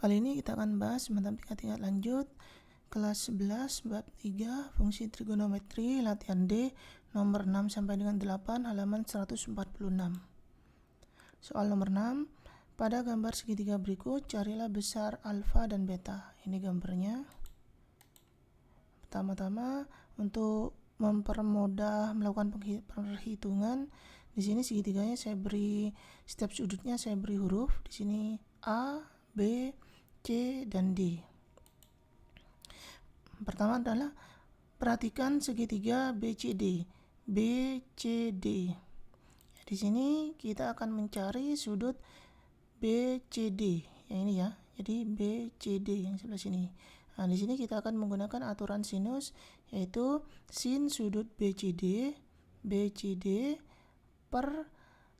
Kali ini kita akan bahas matematika tingkat lanjut kelas 11 bab 3 fungsi trigonometri latihan D nomor 6 sampai dengan 8 halaman 146. Soal nomor 6, pada gambar segitiga berikut carilah besar alfa dan beta. Ini gambarnya. Pertama-tama untuk mempermudah melakukan perhitungan, di sini segitiganya saya beri setiap sudutnya saya beri huruf. Di sini A, B, C, dan D. Pertama adalah perhatikan segitiga BCD. BCD. Di sini kita akan mencari sudut BCD. Yang ini ya. Jadi BCD yang sebelah sini. Nah, di sini kita akan menggunakan aturan sinus, yaitu sin sudut BCD per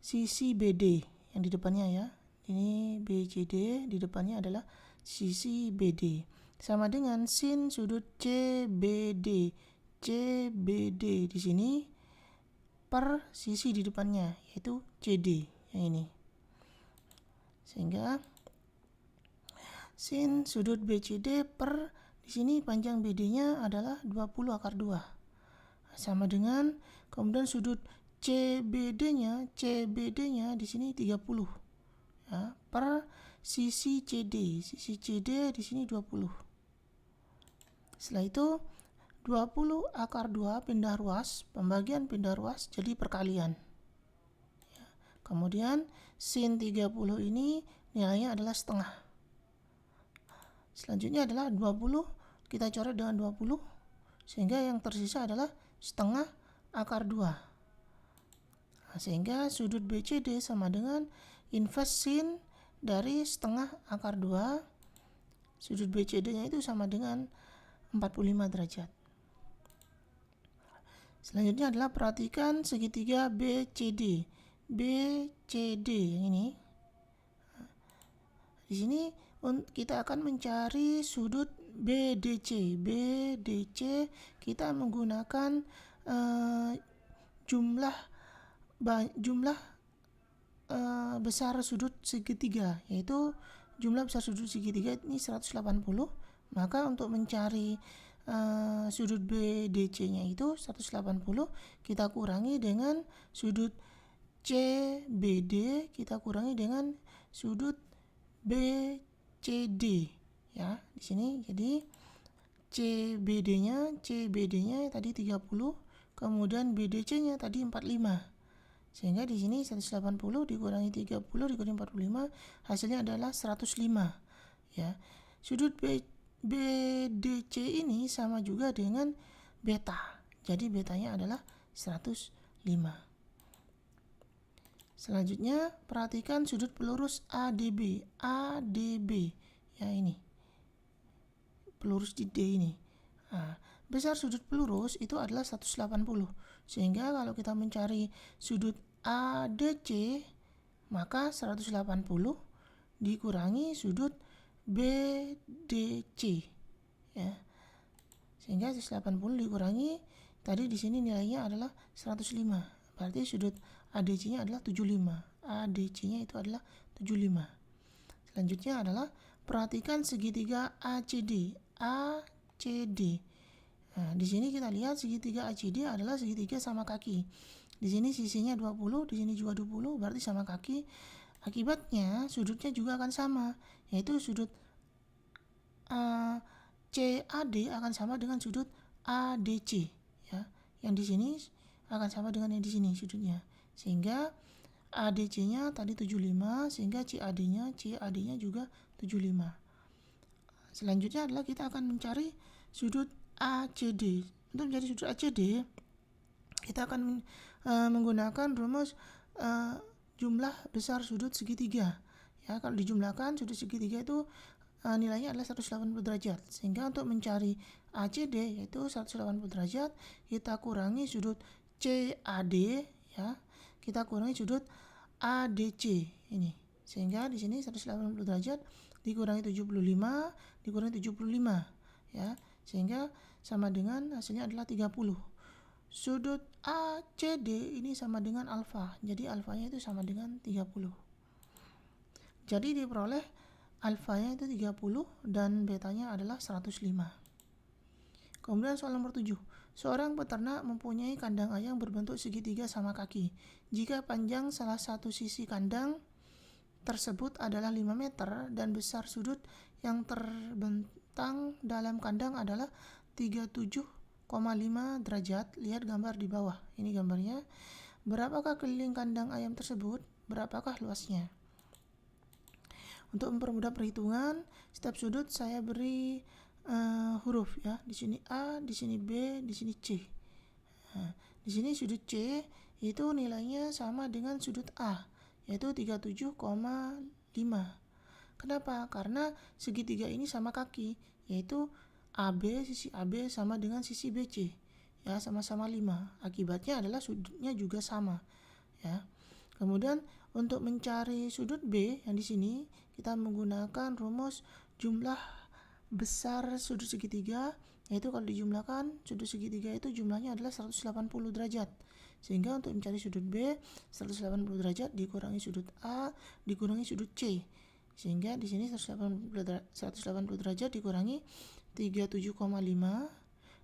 sisi BD yang di depannya ya. Ini BCD, di depannya adalah sisi BD. Sama dengan sin sudut CBD di sini per sisi di depannya, yaitu CD yang ini. Sehingga sin sudut BCD per di sini panjang BD-nya adalah 20 akar 2. Sama dengan kemudian sudut CBD-nya di sini 30 ya, per sisi CD. Sisi CD di sini 20. Setelah itu 20 akar 2 pindah ruas, pembagian pindah ruas jadi perkalian. Ya. Kemudian sin 30 ini nilainya adalah setengah. Selanjutnya adalah 20, kita coret dengan 20, sehingga yang tersisa adalah setengah akar 2. Nah, sehingga sudut BCD sama dengan inverse sin dari setengah akar 2. Sudut BCD-nya itu sama dengan 45 derajat. Selanjutnya adalah perhatikan segitiga BCD. BCD yang ini. Di sini kita akan mencari sudut BDC. BDC kita menggunakan jumlah besar sudut segitiga, yaitu jumlah besar sudut segitiga ini 180. Maka untuk mencari sudut BDC-nya itu 180, kita kurangi dengan sudut CBD, kita kurangi dengan sudut BCD ya. Di sini jadi CBD-nya tadi 30, kemudian BDC-nya tadi 45. Sehingga di sini 180 dikurangi 30 dikurangi 45 hasilnya adalah 105 ya. Sudut BDC ini sama juga dengan beta. Jadi betanya adalah 105. Selanjutnya perhatikan sudut pelurus ADB. Ya ini. Pelurus di D ini. Nah, besar sudut pelurus itu adalah 180. Sehingga kalau kita mencari sudut ADC, maka 180 dikurangi sudut BDC ya. Sehingga 180 dikurangi tadi di sini nilainya adalah 105. Berarti sudut ADC-nya adalah 75. ADC-nya itu adalah 75. Selanjutnya adalah perhatikan segitiga ACD. Nah, di sini kita lihat segitiga ACD adalah segitiga sama kaki. Di sini sisinya 20, di sini juga 20, berarti sama kaki. Akibatnya sudutnya juga akan sama, yaitu sudut CAD akan sama dengan sudut ADC ya. Yang di sini akan sama dengan yang di sini sudutnya. Sehingga ADC-nya tadi 75, sehingga CAD-nya juga 75. Selanjutnya adalah kita akan mencari sudut ACD. Untuk mencari sudut ACD, kita akan menggunakan rumus jumlah besar sudut segitiga. Ya, kalau dijumlahkan sudut segitiga itu nilainya adalah 180 derajat. Sehingga untuk mencari ACD yaitu 180 derajat, kita kurangi sudut CAD ya. Kita kurangi sudut ADC ini. Sehingga di sini 180 derajat dikurangi 75 dikurangi 75 ya. Sehingga sama dengan hasilnya adalah 30. Sudut ACD ini sama dengan alfa. Jadi alfanya itu sama dengan 30. Jadi diperoleh alfanya itu 30 dan betanya adalah 105. Kemudian soal nomor 7. Seorang peternak mempunyai kandang ayam berbentuk segitiga sama kaki. Jika panjang salah satu sisi kandang tersebut adalah 5 meter dan besar sudut yang terbentang dalam kandang adalah 37,5 derajat. Lihat gambar di bawah. Ini gambarnya. Berapakah keliling kandang ayam tersebut? Berapakah luasnya? Untuk mempermudah perhitungan, setiap sudut saya beri huruf ya. Di sini A, di sini B, di sini C. Nah, di sini sudut C itu nilainya sama dengan sudut A, yaitu 37,5. Kenapa? Karena segitiga ini sama kaki, yaitu AB, sisi AB sama dengan sisi BC. Ya, sama-sama 5. Akibatnya adalah sudutnya juga sama, ya. Kemudian untuk mencari sudut B yang di sini, kita menggunakan rumus jumlah besar sudut segitiga, yaitu kalau dijumlahkan sudut segitiga itu jumlahnya adalah 180 derajat. Sehingga untuk mencari sudut B, 180 derajat dikurangi sudut A dikurangi sudut C. Sehingga di sini 180 derajat dikurangi 37,5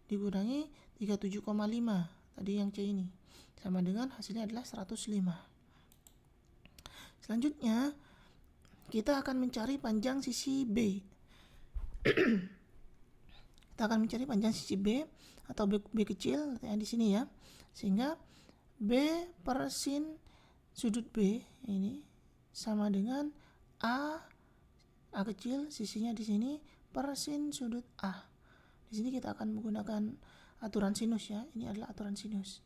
dikurangi 37,5 tadi yang C ini, sama dengan hasilnya adalah 105. Selanjutnya kita akan mencari panjang sisi B. Kita akan mencari panjang sisi B atau B kecil ya di sini ya. Sehingga B per sin sudut B ini sama dengan A kecil sisinya di sini per sin sudut A. Di sini kita akan menggunakan aturan sinus ya. Ini adalah aturan sinus.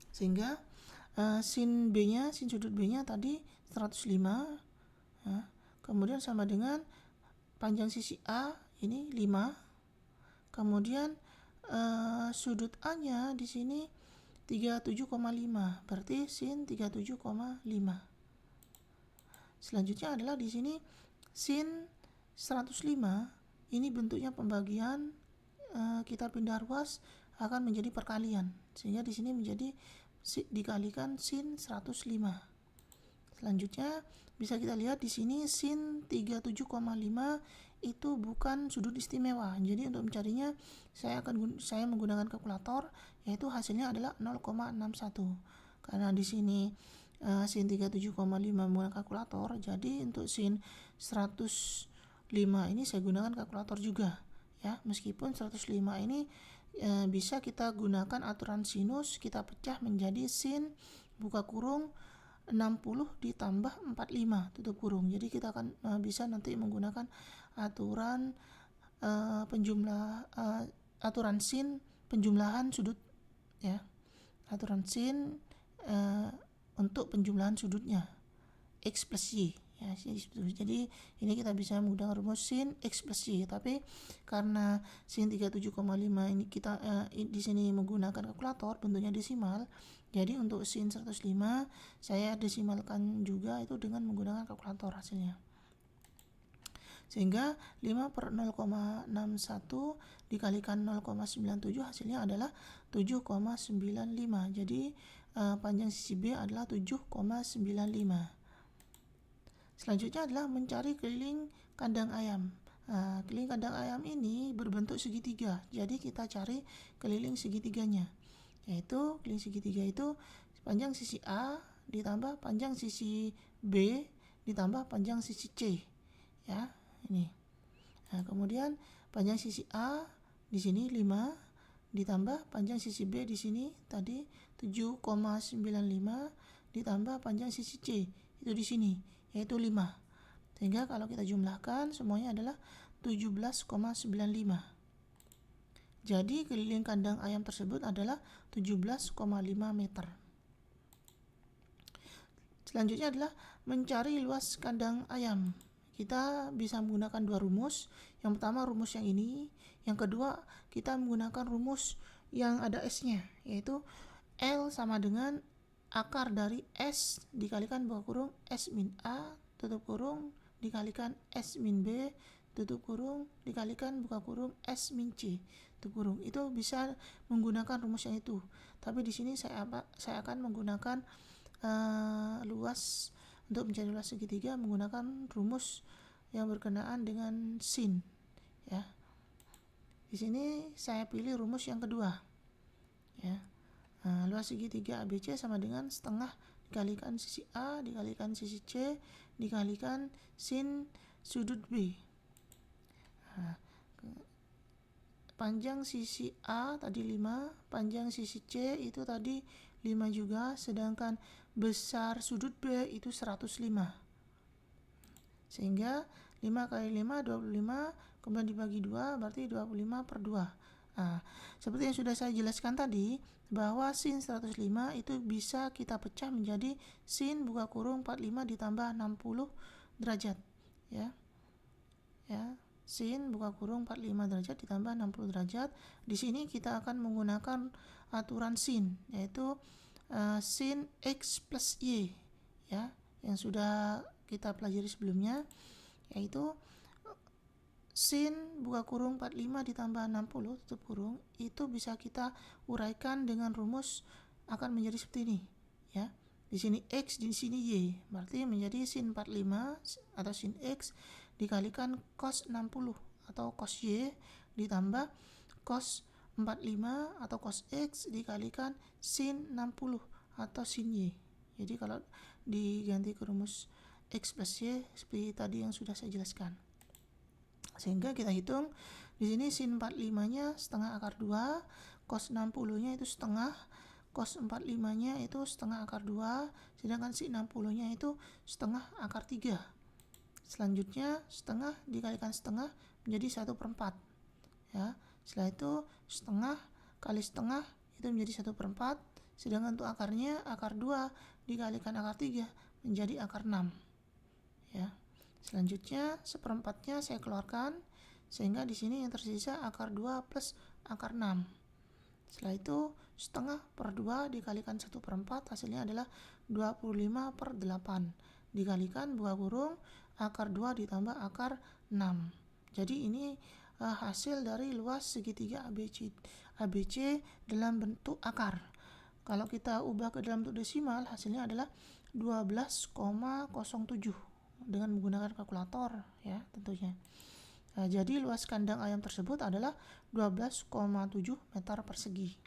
Sehingga sin B-nya, sin sudut B-nya tadi 105 ya. Kemudian sama dengan panjang sisi A ini 5. Kemudian sudut A-nya di sini 37,5. Berarti sin 37,5. Selanjutnya adalah di sini sin 105. Ini bentuknya pembagian, kita pindah ruas akan menjadi perkalian. Sehingga di sini menjadi dikalikan sin 105. Selanjutnya bisa kita lihat di sini sin 37,5 itu bukan sudut istimewa. Jadi untuk mencarinya saya menggunakan kalkulator, yaitu hasilnya adalah 0,61. Karena di sini sin 37,5 menggunakan kalkulator, jadi untuk sin 105 ini saya gunakan kalkulator juga ya. Meskipun 105 ini bisa kita gunakan aturan sinus, kita pecah menjadi sin buka kurung 60 ditambah 45 tutup kurung. Jadi kita akan bisa nanti menggunakan aturan aturan sin penjumlahan sudut ya. Aturan sin untuk penjumlahan sudutnya X plus Y ya. Jadi ini kita bisa menggunakan rumus sin X plus Y, tapi karena sin 37,5 ini kita di sini menggunakan kalkulator bentuknya desimal, jadi untuk sin 105 saya desimalkan juga itu dengan menggunakan kalkulator hasilnya. Sehingga 5 per 0,61 dikalikan 0,97 hasilnya adalah 7,95. Jadi panjang sisi B adalah 7,95. Selanjutnya adalah mencari keliling kandang ayam. Keliling kandang ayam ini berbentuk segitiga. Jadi kita cari keliling segitiganya. Yaitu keliling segitiga itu panjang sisi A ditambah panjang sisi B ditambah panjang sisi C. Ya, ini. Nah, kemudian panjang sisi A di sini 5 ditambah panjang sisi B di sini tadi 7,95 ditambah panjang sisi C itu di sini yaitu 5. Sehingga kalau kita jumlahkan semuanya adalah 17,95. Jadi keliling kandang ayam tersebut adalah 17,5 meter. Selanjutnya adalah mencari luas kandang ayam. Kita bisa menggunakan dua rumus. Yang pertama rumus yang ini, yang kedua kita menggunakan rumus yang ada S-nya, yaitu L sama dengan akar dari S dikalikan buka kurung S min A tutup kurung dikalikan S min B tutup kurung dikalikan buka kurung S min C tutup kurung. Itu bisa menggunakan rumus yang itu. Tapi di sini saya akan menggunakan luas untuk mencari luas segitiga menggunakan rumus yang berkenaan dengan sin, ya. Di sini saya pilih rumus yang kedua, ya. Luas segitiga ABC sama dengan setengah dikalikan sisi A dikalikan sisi C dikalikan sin sudut B. Panjang sisi A tadi 5, panjang sisi C itu tadi 5 juga, sedangkan besar sudut B itu 105. Sehingga 5 kali 5 25, kemudian dibagi 2 berarti 25 per 2. Seperti yang sudah saya jelaskan tadi, bahwa sin 105 itu bisa kita pecah menjadi sin buka kurung 45 ditambah 60 derajat, ya. Sin buka kurung 45 derajat ditambah 60 derajat. Di sini kita akan menggunakan aturan sin, yaitu sin X plus Y, ya, yang sudah kita pelajari sebelumnya, yaitu sin buka kurung 45 ditambah 60 tutup kurung itu bisa kita uraikan dengan rumus akan menjadi seperti ini, ya. Di sini X, di sini Y, berarti menjadi sin 45 atau sin X dikalikan cos 60 atau cos Y ditambah cos 45 atau cos X dikalikan sin 60 atau sin Y. Jadi kalau diganti ke rumus X plus Y seperti tadi yang sudah saya jelaskan. Sehingga kita hitung di sini sin 45-nya setengah akar 2, cos 60-nya itu setengah, cos 45-nya itu setengah akar 2, sedangkan sin 60-nya itu setengah akar 3. Selanjutnya setengah dikalikan setengah menjadi 1/4, ya. Setelah itu setengah kali setengah itu menjadi 1/4, sedangkan untuk akarnya akar 2 dikalikan akar 3 menjadi akar 6, ya. Selanjutnya 1/4-nya saya keluarkan, sehingga di sini yang tersisa akar 2 plus akar 6. Setelah itu setengah per 2 dikalikan 1/4 hasilnya adalah 25/8 dikalikan buka kurung akar 2 ditambah akar 6. Jadi ini hasil dari luas segitiga ABC dalam bentuk akar. Kalau kita ubah ke dalam bentuk desimal hasilnya adalah 12,07 dengan menggunakan kalkulator, ya, tentunya. Jadi luas kandang ayam tersebut adalah 12,7 meter persegi.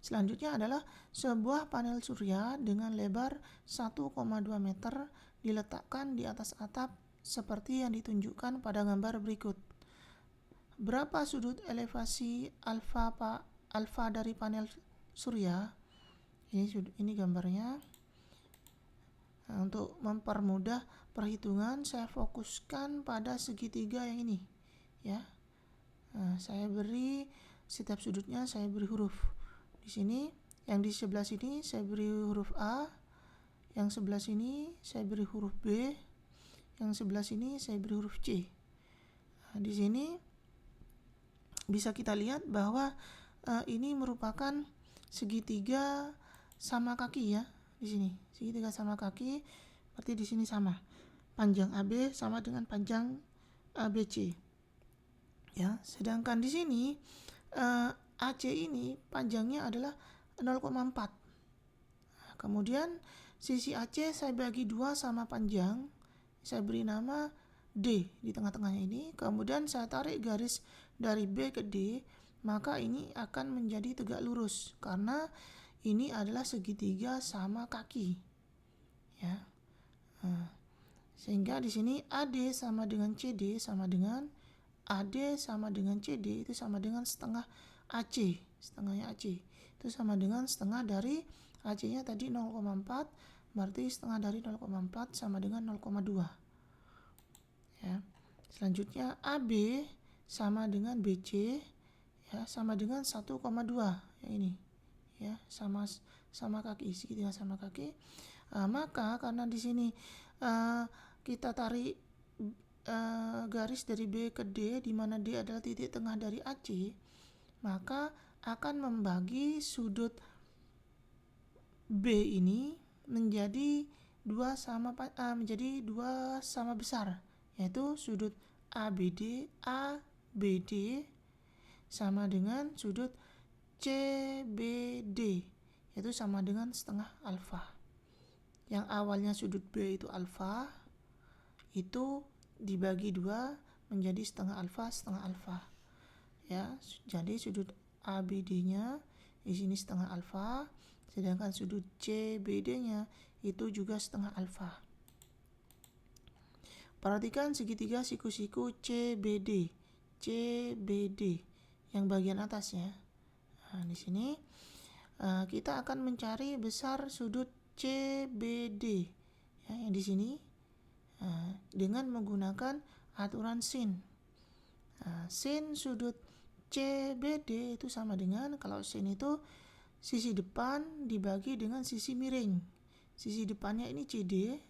Selanjutnya adalah sebuah panel surya dengan lebar 1,2 meter diletakkan di atas atap seperti yang ditunjukkan pada gambar berikut. Berapa sudut elevasi alfa dari panel surya? Ini gambarnya. Untuk mempermudah perhitungan saya fokuskan pada segitiga yang ini, ya. Saya beri setiap sudutnya saya beri huruf. Di sini yang di sebelah sini saya beri huruf A, yang sebelah sini saya beri huruf B, yang sebelah sini saya beri huruf C. Di sini bisa kita lihat bahwa ini merupakan segitiga sama kaki, ya. Di sini segitiga sama kaki, berarti di sini sama. Panjang AB sama dengan panjang ABC, ya. Sedangkan di sini AC ini panjangnya adalah 0,4. Kemudian sisi AC saya bagi 2 sama panjang, saya beri nama D di tengah-tengahnya ini. Kemudian saya tarik garis dari B ke D, maka ini akan menjadi tegak lurus karena ini adalah segitiga sama kaki, ya. Sehingga di sini AD sama dengan CD sama dengan AD sama dengan CD itu sama dengan setengah AC, setengahnya AC itu sama dengan setengah dari AC-nya tadi 0,4, berarti setengah dari 0,4 sama dengan 0,2, ya. Selanjutnya AB sama dengan BC, ya, sama dengan 1,2 yang ini, ya, sama kaki, segitiga sama kaki. Maka karena di sini kita tarik garis dari B ke D, di mana D adalah titik tengah dari AC, maka akan membagi sudut B ini menjadi dua sama besar, yaitu sudut ABD sama dengan sudut CBD, yaitu sama dengan setengah alfa. Yang awalnya sudut B itu alfa, itu dibagi 2 menjadi setengah alfa ya. Jadi sudut ABD-nya di sini setengah alfa, sedangkan sudut CBD-nya itu juga setengah alfa. Perhatikan segitiga siku-siku CBD yang bagian atas ya. Nah, di sini kita akan mencari besar sudut CBD ya, yang di sini dengan menggunakan aturan sin. Sin sudut CBD itu sama dengan, kalau sin itu sisi depan dibagi dengan sisi miring. Sisi depannya ini CD,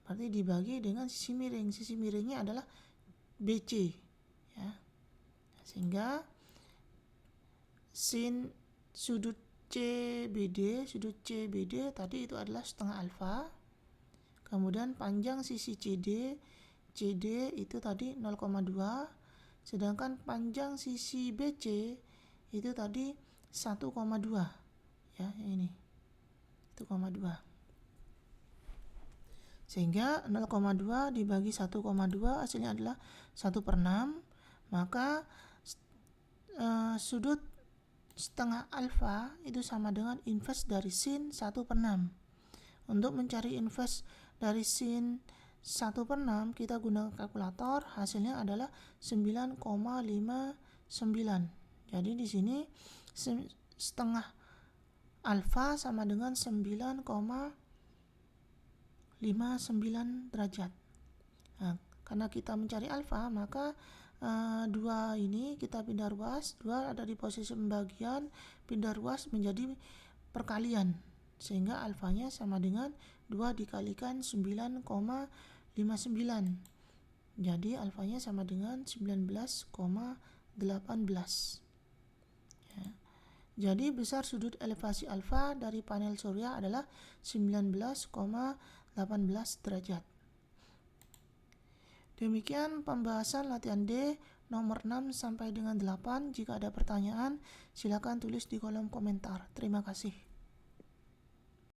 berarti dibagi dengan sisi miring. Sisi miringnya adalah BC ya. Sehingga sin sudut CBD tadi itu adalah setengah alfa. Kemudian panjang sisi CD itu tadi 0,2, sedangkan panjang sisi BC itu tadi 1,2 ya, ini 1,2. Sehingga 0,2 dibagi 1,2 hasilnya adalah 1/6. Maka sudut setengah alfa itu sama dengan inverse dari sin 1/6. Untuk mencari inverse dari sin 1/6 kita gunakan kalkulator, hasilnya adalah 9,59. Jadi di sini setengah alfa sama dengan 9,59 derajat. Nah, karena kita mencari alfa, maka 2 ini kita pindah ruas, 2 ada di posisi pembagian, pindah ruas menjadi perkalian, sehingga alfanya sama dengan 2 dikalikan 9,59. Jadi alfanya sama dengan 19,18 ya. Jadi besar sudut elevasi alfa dari panel surya adalah 19,18 derajat. Demikian pembahasan latihan D nomor 6 sampai dengan 8. Jika ada pertanyaan, silakan tulis di kolom komentar. Terima kasih.